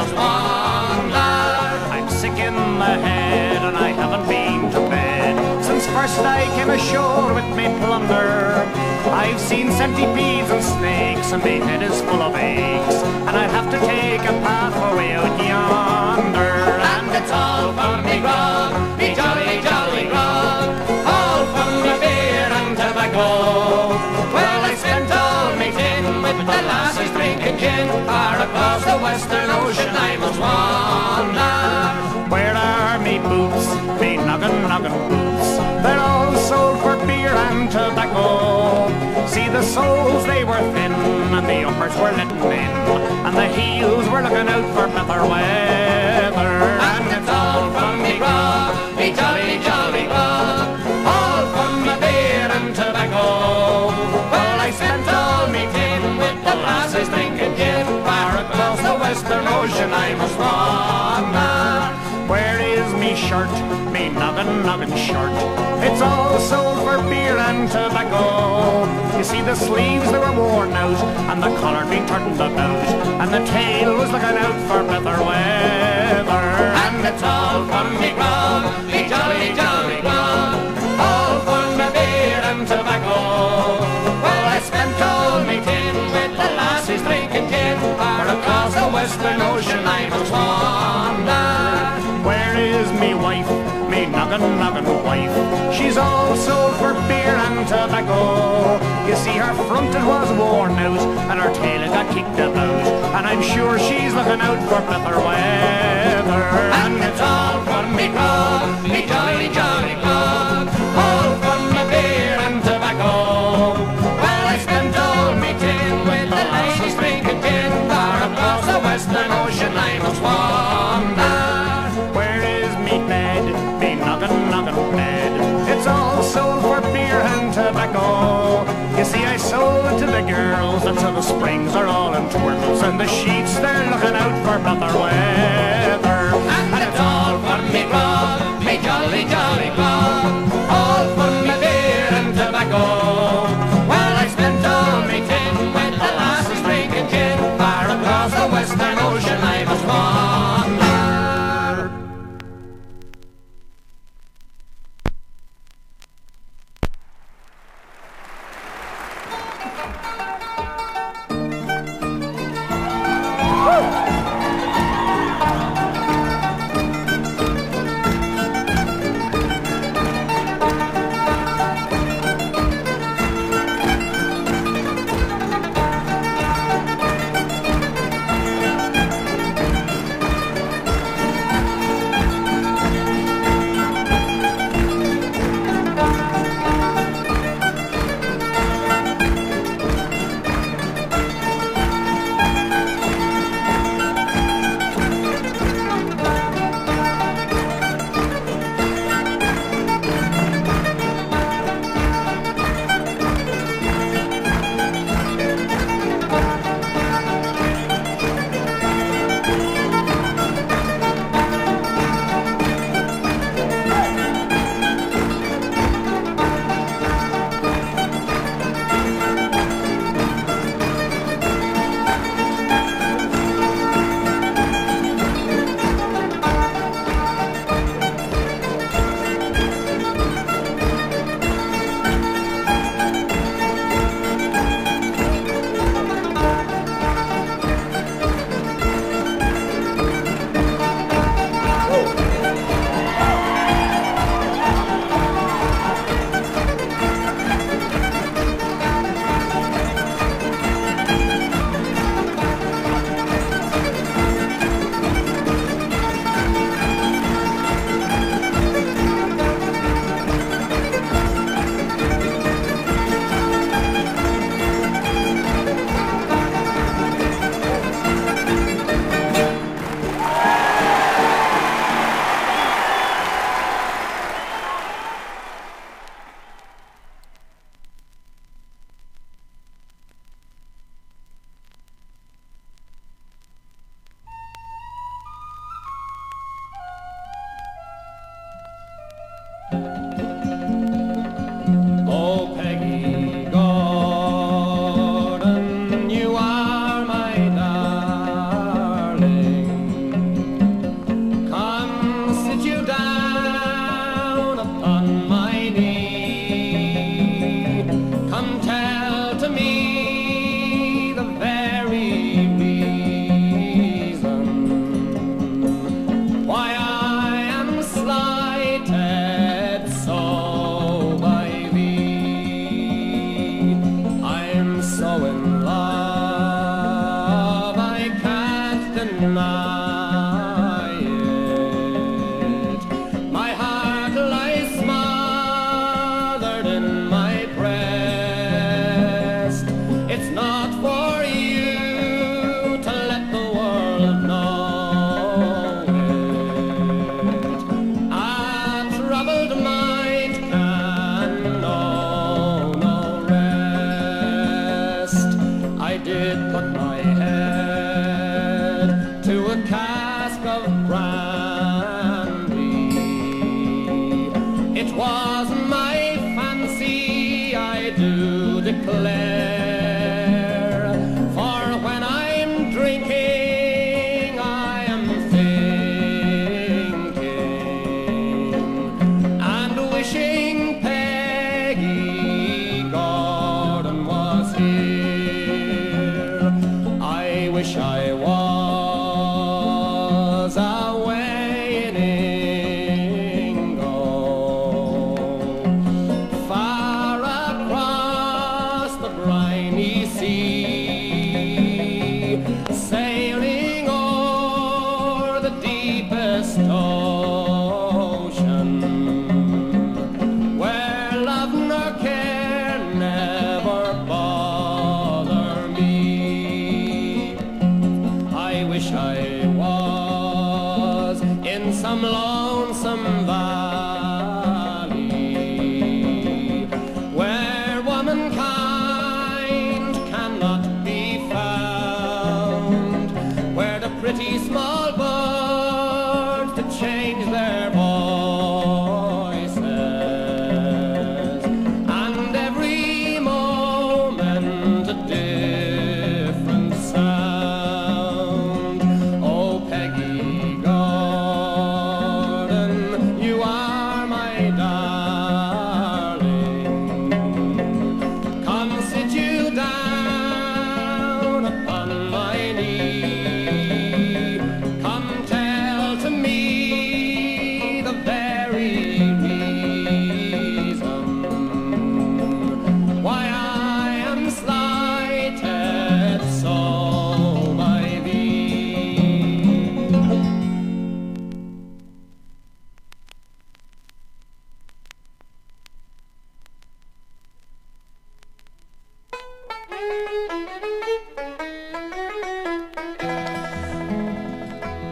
must wander. I'm sick in the head and I haven't been to bed since first I came ashore with me plunder. I've seen centipedes and snakes and my head is full of aches, and I'll have to take a path away out yonder. And it's all for me grog, me jolly, jolly grog, all for me beer and tobacco. Well, I spent all me tin with the lasses drinking gin, far across the western ocean I must wander. Where are me boots, me noggin, noggin boots? They're all sold for beer and tobacco. See, the soles they were thin and the uppers were letting in, and the heels were looking out for better weather. And it's all from me grog, me jolly, jolly grog, all from me beer and tobacco. Well, I spent all me tin with the lasses drinking gin, far across the western ocean I must wander. Where is me shirt, me noggin, noggin shirt? It's all sold for beer and tobacco. You see, the sleeves they were worn out, and the collar been turned about, and the tail was looking out for better weather. And it's all from me grog, me jolly, jolly grog, all for me beer and tobacco. Well, I spent all me tin with the lassies drinking gin, far across the western ocean I must wander. Where is me wife, me noggin, noggin wife? She's all sold for beer and tobacco. You see, her front it was worn out, and her tail it got kicked about, and I'm sure she's looking out for better weather. And it's all for me grog, me jolly, jolly grog, all for me beer and tobacco. Well, I spent all me tin with the ladies drinking gin, far across the western ocean I must wander. Noggin, noggin bed, it's all sold for beer and tobacco. You see, I sold it to the girls, and so the springs are all in twirls, and the sheets they're looking out for better weather. And it's all for me grog, me jolly, jolly grog, all for me beer and tobacco. Well, I spent all me tin with the lasses drinking gin, far across the western ocean I must wander. Oh, Peggy Gordon, you are my darling. slighted so by thee. I'm so in love I can't deny it. My heart lies smothered in my breast. It's not for you to let the world know it. A troubled mind can know no rest. I did put my head to a cask of brandy. It was my fancy, I do declare, for when I'm drinking I am thinking and wishing Peggy Gordon was here. I wish I was away in Ingo, far across the briny sea, sailing o'er the deepest ocean, where love nor care never bother me. I wish I was in some lonesome valley, where womankind cannot be found, where the pretty small birds to change their voices, and every moment a different sound. Oh, Peggy Gordon, you are my darling. Come sit you down upon my knee. Come tell to me the very reason why I am slighted so by thee.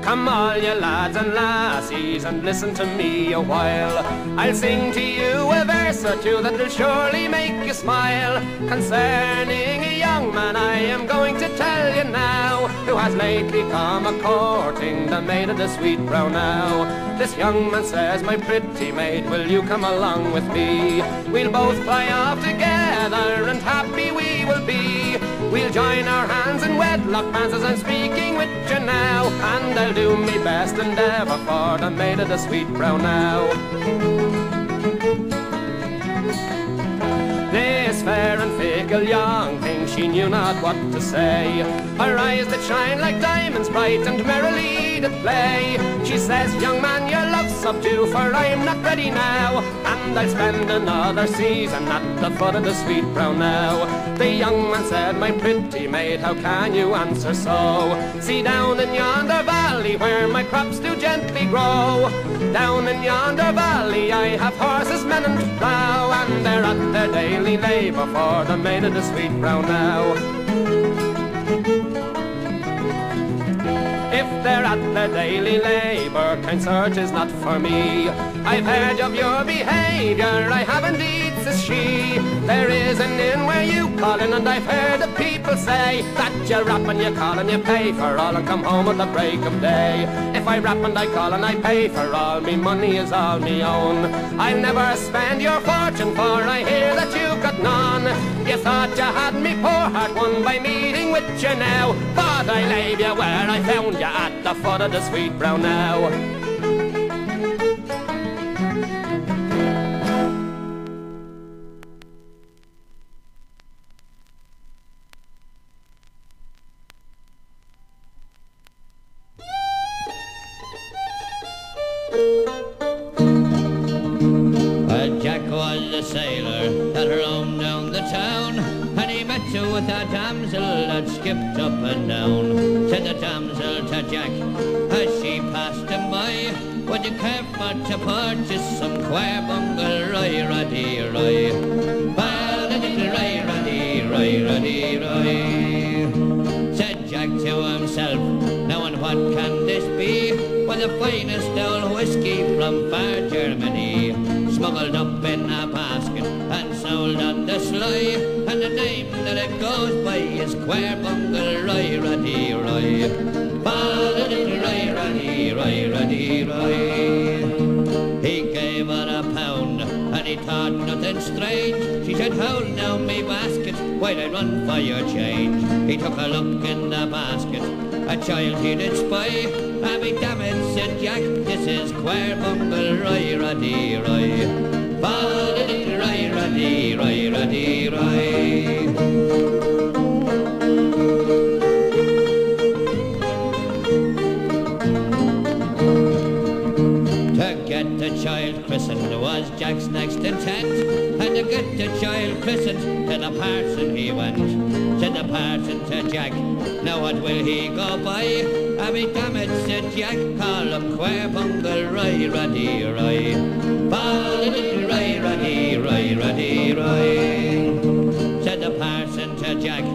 Come all you lads and lassies and listen to me a while. I'll sing to you a verse or two that'll surely make you smile. Concerning a young man I am going to tell you now, who has lately come a-courting the maid of the sweet brown Knowe. This young man says, my pretty maid, will you come along with me? We'll both fly off together and happy we will be. We'll join our hands in wedlock bands as I'm speaking with you now, and I'll do me best endeavour for the maid of the sweet brown Knowe. This fair and fickle young thing, she knew not what to say. Her eyes that shine like diamonds bright and merrily did play. She says, young man, your love's subdue, for I'm not ready now, and I'll spend another season at the foot of the sweet brown Knowe. The young man said, my pretty maid, how can you answer so? See down in yonder valley where my crops do gently grow. Down in yonder valley I have horses, men and plough, and they're at their daily labour for the maid of the sweet brown Knowe. If they're at their daily labour, kind search is not for me. I've heard of your behaviour, I have indeed, says she. There is an inn where you call in, and I've heard the people say that you rap and you call and you pay for all and come home at the break of day. If I rap and I call and I pay for all, me money is all me own. I'll never spend your fortune, for I hear that you've got none. You thought you had me poor heart won by meeting with you now, but I leave you where I found you, at the foot of the sweet brown Knowe. a sailor that roamed down the town, and he met with a damsel that skipped up and down. Said the damsel to Jack as she passed him by, would you care for to purchase some Quare Bungle Rye, Raddy Rye? Rye, Raddy Rye, Raddy Rye. Said Jack to himself, now and what can this be? Well, the finest old whiskey from far Germany, smuggled up in a basket and sold on the sly, and the name that it goes by is Quare Bungle Rye, Raddy Rye. Rye, Raddy Rye, Raddy Rye. He gave her a pound and he thought nothing strange. She said, hold now me basket while I run for your change. He took a look in the basket, a child he did spy. And be damn it, said Jack, this is Quare Bungle Rye, Raddy Rye. Rye, Raddy Rye, Raddy Rye. The child christened was Jack's next intent, and to get the child christened to the parson he went. Said the parson to Jack, now what will he go by? I be damn it, said Jack, call him Quare Bungle Rye, Raddy Rye. Rye, Raddy Rye, Raddy Rye. Said the parson to Jack,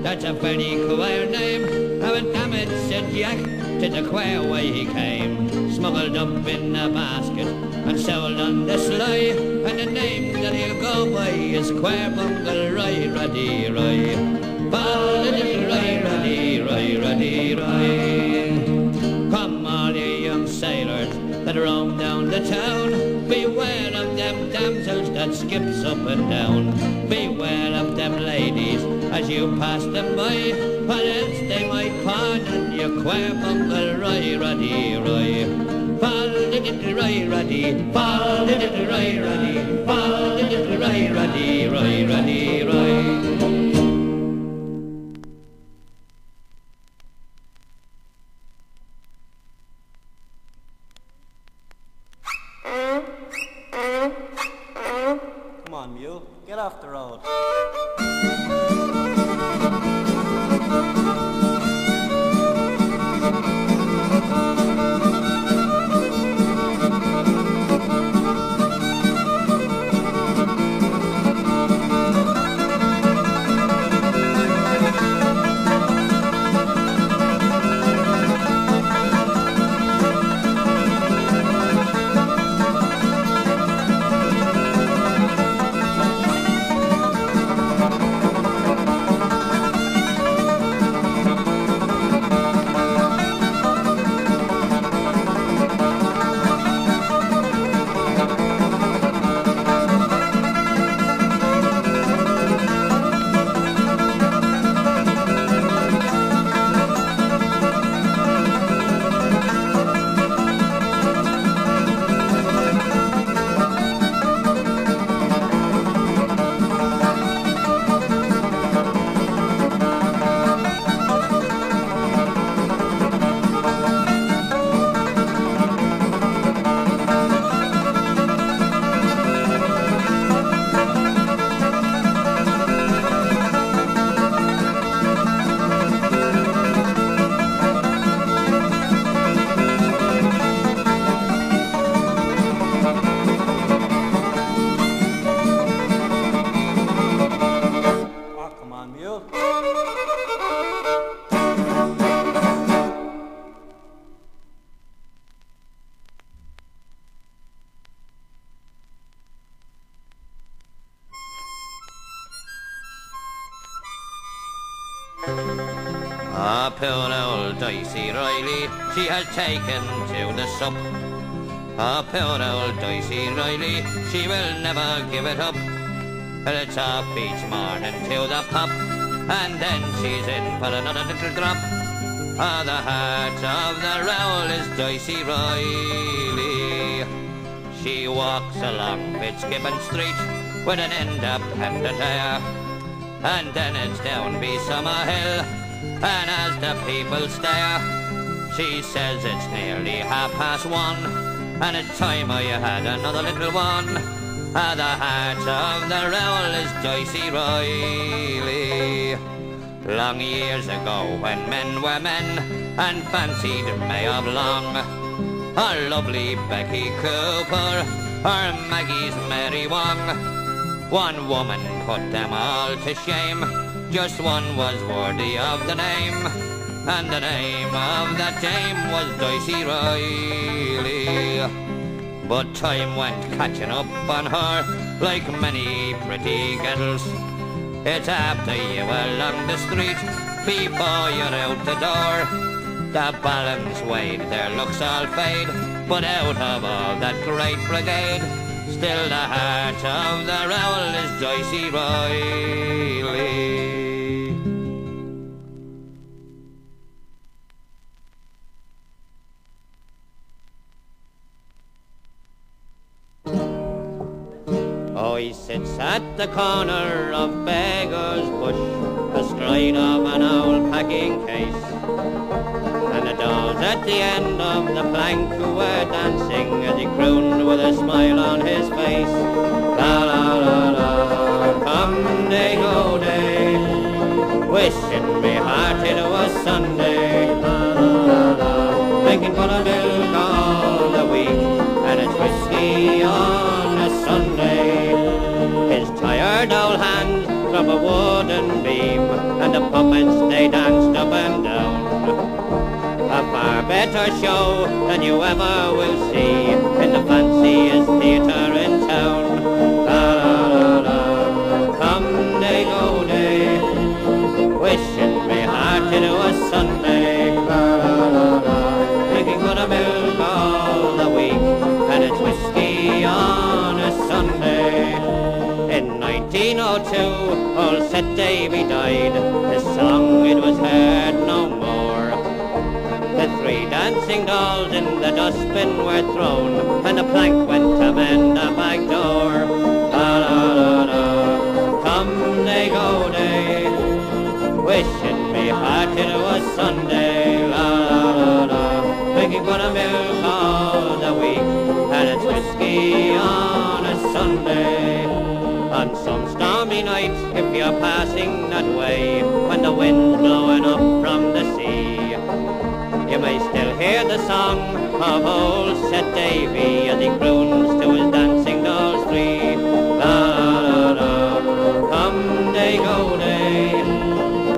that's a very queer name. I be damn it, said Jack, to the queer way he came, smuggled up in a basket and sold on the sly, and the name that he'll go by is Quare Bungle Rye, Raddy Rye. Rye, Raddy Rye, Raddy Rye. Come all ye young sailors that roam down the town, beware of them damsels that skips up and down. Beware of them ladies as you pass them by, or else they might pardon your Quare Bungle Rye, Raddy Rye. Rye, Raddy, Rye, Raddy, Rye, Raddy, Rye, Raddy, Rye. Come on, Mule, get off the road. Ah, poor old Dicey Riley, she has taken to the sup. Ah, poor old Dicey Riley, she will never give it up. Well, it's up each morning to the pub, and then she's in for another little drop. Ah, the heart of the rowel is Dicey Riley. She walks along Fitzgibbon Street with an independent air, and then it's down by Summer Hill, and as the people stare, she says it's nearly 1:30, and it's time I had another little one. At the heart of the rowel is Dicey Riley. Long years ago when men were men and fancied May of Long, our lovely Becky Cooper, our Maggie's Mary Wong, one woman put them all to shame, just one was worthy of the name, and the name of that dame was Dicey Riley. But time went catching up on her like many pretty girls. It's after you along the street, before you're out the door. The balance weighed, their looks all fade, but out of all that great brigade, still the heart of the rowel is Dicey Riley. Oh, he sits at the corner of Beggar's Bush, astride of an old packing case, and the dolls at the end of the plank who were dancing as he crooned with a smile on his face. La la la la, come day go day, wishing me heart it was Sunday. La la la, making full of milk all the week, and it's whiskey on a Sunday. His tired old hands from a wooden beam, and the puppets they danced up and down. A far better show than you ever will see in the fanciest theatre in town. La la la la, come day go day, wishing me heart it was Sunday. La la la la, drinking buttermilk all the week, and it's whiskey on a Sunday. In 1902, old Set Davy died. His song it was heard no more. The three dancing dolls in the dustbin were thrown, and the plank went to mend the back door. La la la la, come day go day, wishing me heart it was Sunday. La la la la, drinking buttermilk all the week, and it's whiskey on a Sunday. On some stormy night, if you're passing that way, when the wind's blowing up from the sea, you may still hear the song of old Set Davy as he croons to his dancing dolls three. La la la, come day go day,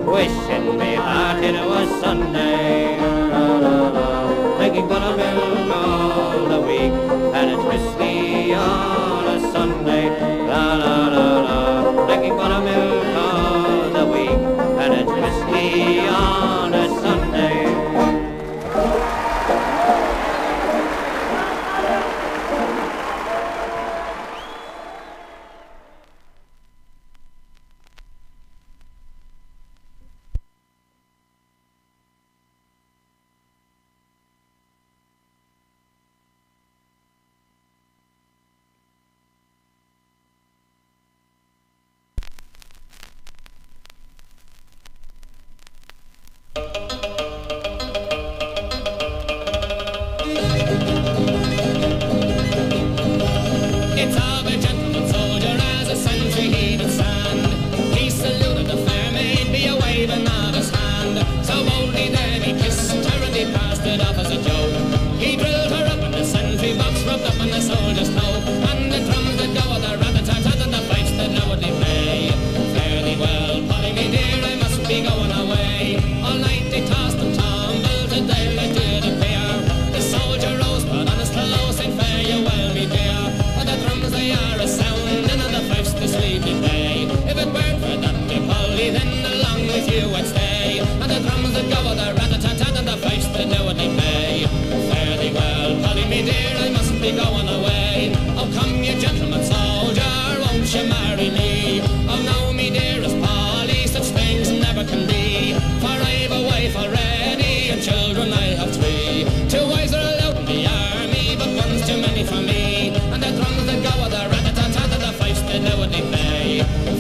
wishing me heart it was Sunday. La la la, drinking buttermilk all the week, and it's whiskey on a Sunday. La la la la, drinking buttermilk all the week, and it's whiskey on a Sunday.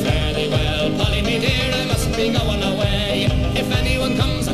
Fare thee well, Polly, me dear, I must be going away. If anyone comes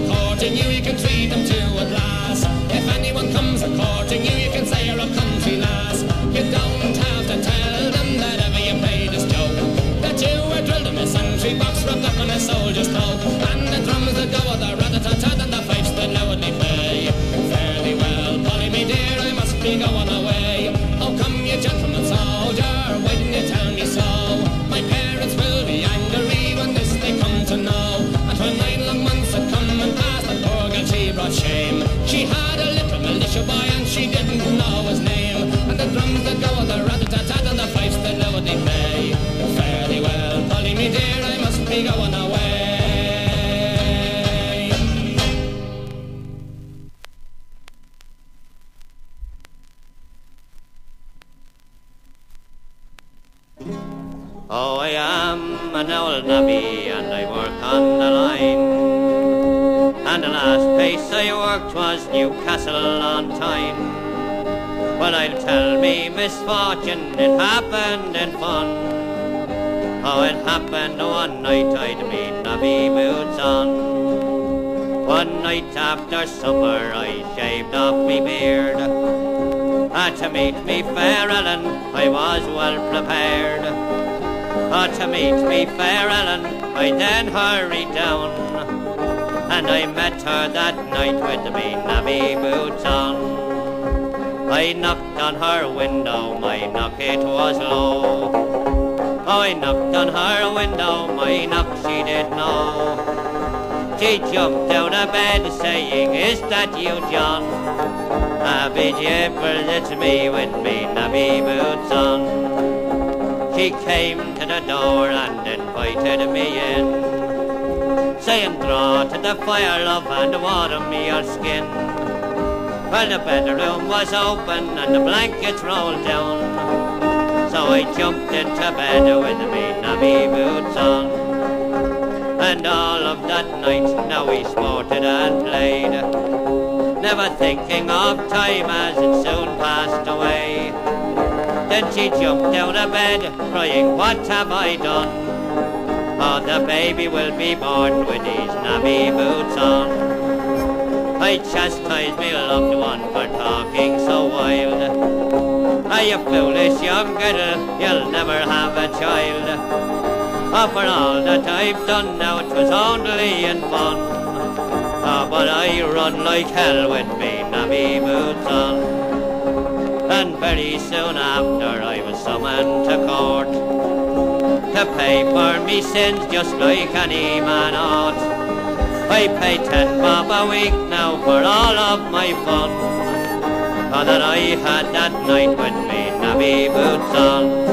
Oh, I am an old navvy and I work on the line. And the last place I worked was Newcastle on Tyne. Well, I'll tell me misfortune, it happened in fun. Oh, it happened one night I'd me navvy boots on. One night after supper I shaved off me beard. To meet me fair Ellen I was well prepared. To meet me fair Ellen I then hurried down. And I met her that night with me navvy boots on. I knocked on her window, my knock it was low. Oh, I knocked on her window, my knock she did know. She jumped out of bed saying, is that you, John? Be jippers, it's me with me navvy boots on. She came to the door and invited me in, saying, draw to the fire, love, and warm me your skin. Well, the bedroom was open and the blankets rolled down, so I jumped into bed with me navvy boots on. And all of that night now we sported and played, never thinking of time as it soon passed away. Then she jumped out of bed crying, what have I done? Oh, the baby will be born with these navvy boots on. I chastised me loved one for talking so wild. Ah, you foolish young girl, you'll never have a child. Oh, for all that I've done now, it was only in fun. Oh, but I run like hell with me navvy boots on. And very soon after I was summoned to court to pay for me sins just like any man ought. I pay 10 bob a week now for all of my fun, oh, that I had that night with me navvy boots on.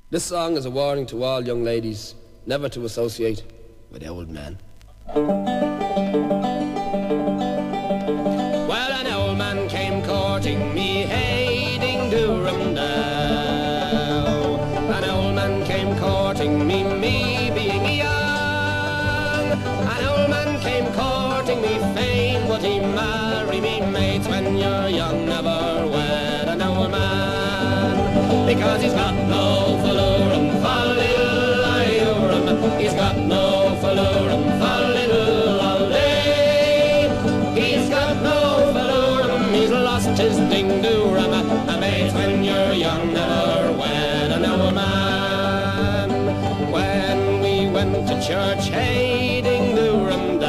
This song is a warning to all young ladies never to associate with old men. Well, an old man came courting me, hating Durham now. An old man came courting me, me being young. An old man came courting me, fain would he marry me. Maids, when you're young, never wed an old man, because he's got no fallurum for little Iurum. He's got no fallurum for little Alday. He's got no fallurum, he's lost his ding Durham. And maids, when you're young, never wed an old man. When we went to church, hey, ding Durham,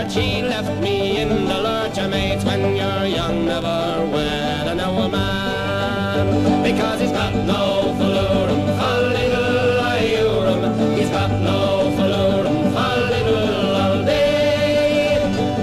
church, he left me in the lurch. Mates, when you're young, never wed an old man, because he's got no fallurum, falliddle-I-urum. He's got no fallurum, falliddle all day.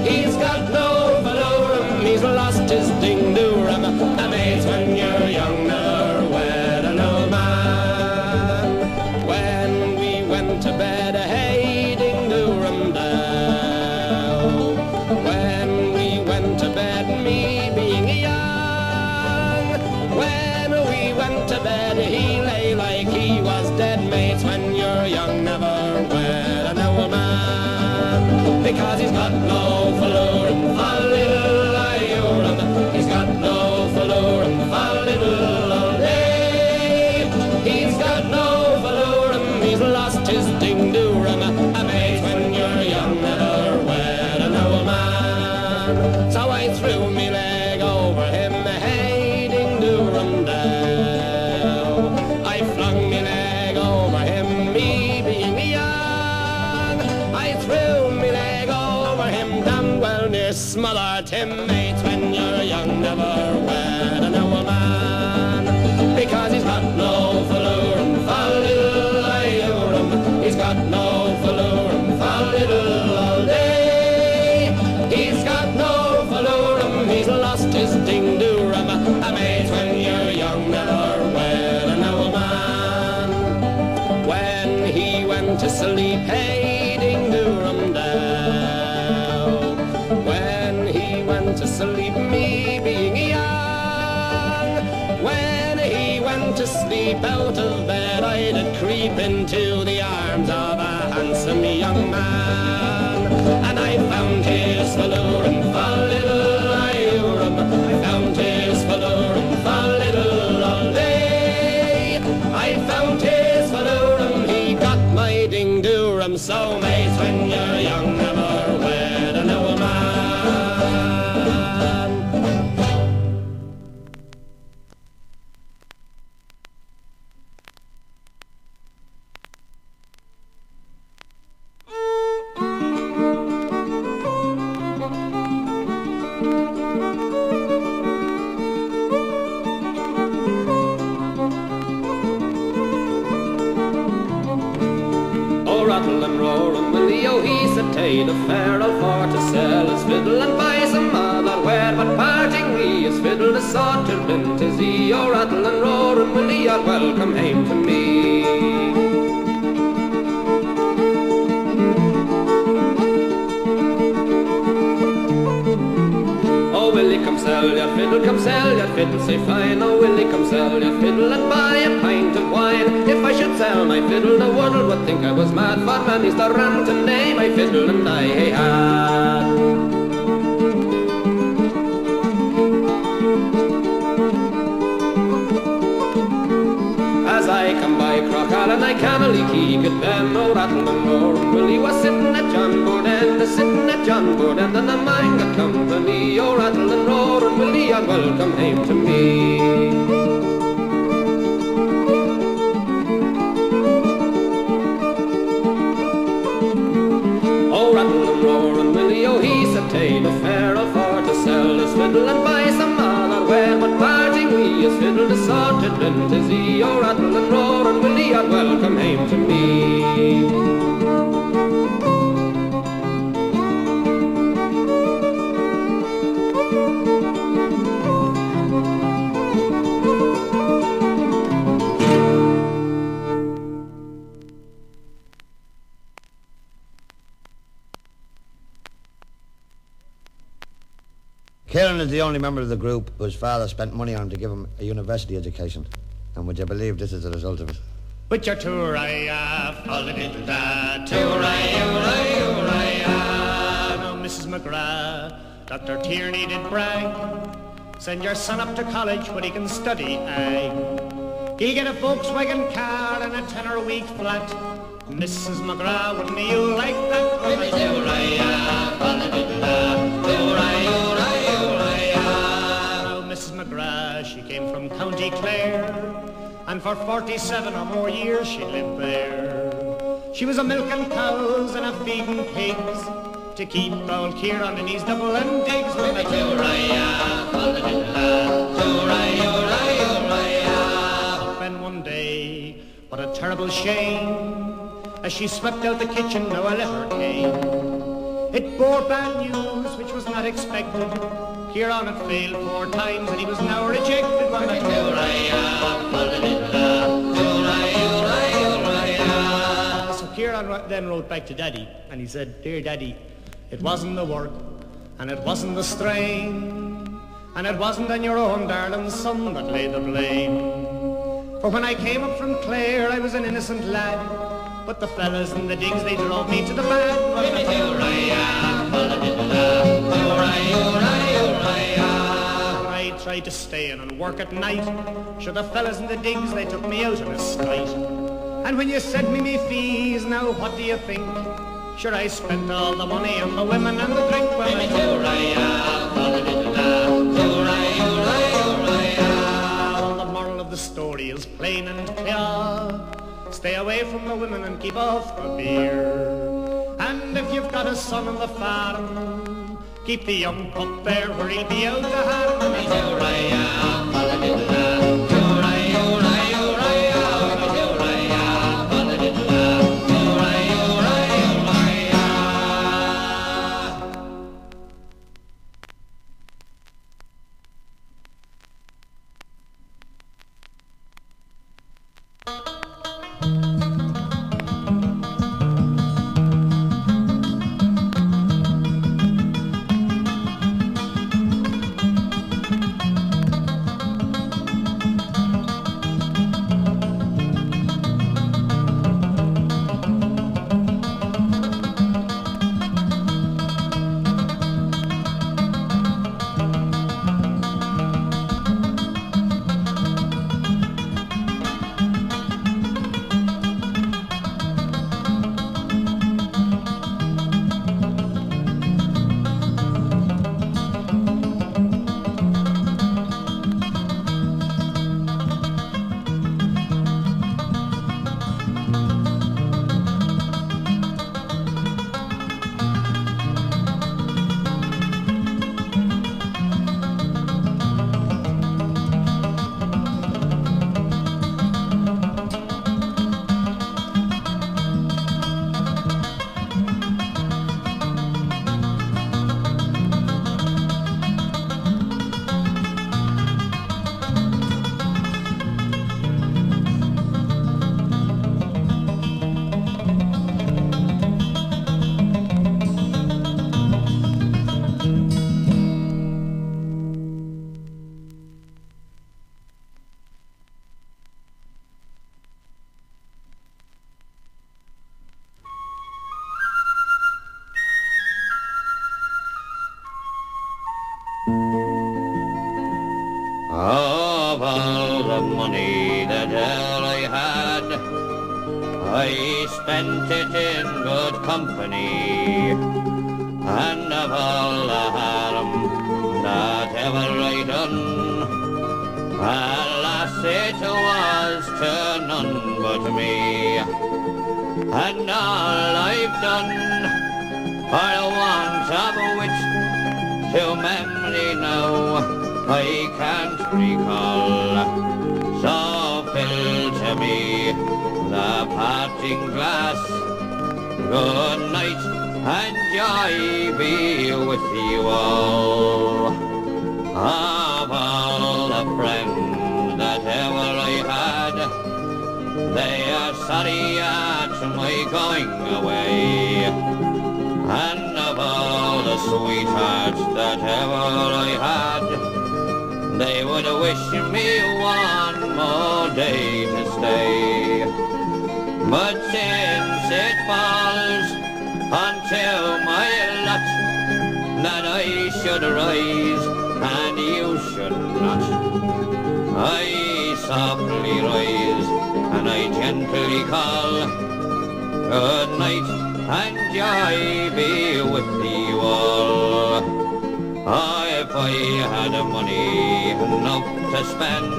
He's got no fallurum, he's lost his ding-doorum. Mates, when you're young, never wed an old man. When we went to bed, hey, ding-doorum down. When we went to bed, me being young. When we went to bed, he lay like he was dead. Mates, when you're young, never wed an old man, because he's got no fallurum, falliddle-I-urum. He's got no fallurum, falliddle all day. He's got no fallurum, he's lost his ding-doorum. Mates, when you're young, never wed an old man. So I threw me leg over him, hey, ding-doorum down. I flung me leg over him, me being young. I threw me leg over him, damn well near smothered him. Mates, when you're young, never wed an old man, because he's got no fallurum, falliddle-I-urum. He's got no fallurum, falliddle all day. He's got no fallurum, he's lost his ding-doorum. Mates, when you're young, never wed an old man. When he went to sleep, hey, ding-doorum down. When he went to sleep, me being young. When he went to sleep out of bed, I did creep into the arms of a handsome young man. And I found his fallurum, falliddle-I-urum. I found his fallurum, falliddle all day. I found his fallurum, he got my ding-doorum. So mates, when you're young, never wed an old man. Oh, rattle and roar and Willie, oh, he's a tale of Pharaoh for to sell his fiddle and buy some other ware, but parting we his fiddle is sought to lint is he. Oh, rattle and roar and Willie, you're welcome hame to me. Oh, Willie, come sell your fiddle, say fine. Oh, Willie, come sell your fiddle and buy a pint of wine. If I should sell my fiddle, the world would think I was mad, for many's the ram to name my fiddle and I had. As I come by Crochal and I cannily keep it then, oh, rattle and roar and Willie was sitting at John Bourdain, sitting at John Bourdain, and the man got company. Oh, rattle and roar and Willie, you're welcome hame to me. Oh, rattle and roar and Willie, oh, he's a tale of Pharaoh for to sell his fiddle and buy some other ware, but parting we his fiddle is sorted lint is he. Oh, rattle and roar and Willie, you're welcome hame to me. Carolan is the only member of the group whose father spent money on to give him a university education. And would you believe this is the result of it? With your tour-I-ah, fall-a-diddle-da, tour-I-oh-I-oh-I-ah. Now, Mrs.McGrath, Dr. Tierney did brag, send your son up to college where he can study ag. He get a Volkswagen car and a tenner a week flat. Mrs.McGrath, wouldn't you like that? Tour-I-ah, fall-a-diddle-da, tour-I-oh-I-oh-I-ah. Now, Mrs.McGrath, she came from County Clare, and for 47 or more years she lived there. She was a milking cows and a feeding pigs, to keep old Kieran and his Dublin digs with a And one day, what a terrible shame, as she swept out the kitchen, now a letter came. It bore bad news, which was not expected. Kieran had failed 4 times, and he was now rejected. So Kieran then wrote back to Daddy, and he said, "Dear Daddy, it wasn't the work, and it wasn't the strain, and it wasn't on your own darling son that lay the blame. For when I came up from Clare, I was an innocent lad, but the fellas in the digs, they drove me to the bad." I tried to stay in and work at night. Sure, the fellas in the digs, they took me out in a skite. And when you sent me fees, now what do you think? Sure, I spent all the money on the women and the drink. The moral of the story is plain and clear. Stay away from the women and keep off the beer. And if you've got a son on the farm, keep the young pup there where he'll be out to harm. Of all the money that ever I had, I spent it in good company, and of all the harm that ever I done, alas, it was to none but me. And all I've done, for the want of which to memory now I can't recall, so fill to me the parting glass. Good night and joy be with you all. Of all the friends that ever I had, they are sorry at my going away. And of all the sweethearts that ever I had, they would wish me one more day to stay. But since it falls unto my lot that I should rise and you should not, I softly rise and I gently call, good night and joy be with you all. If I had money enough to spend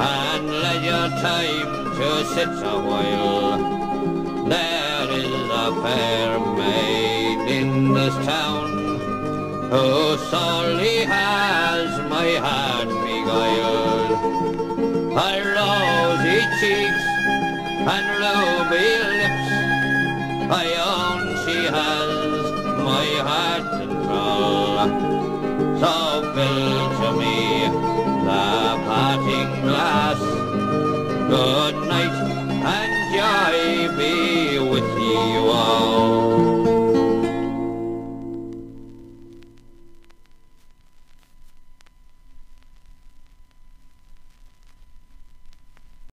and leisure time to sit a while, there is a fair maid in this town, who sorely has my heart beguiled. Her rosy cheeks and ruby lips, I own she has my heart in thrall. So fill to me the parting glass,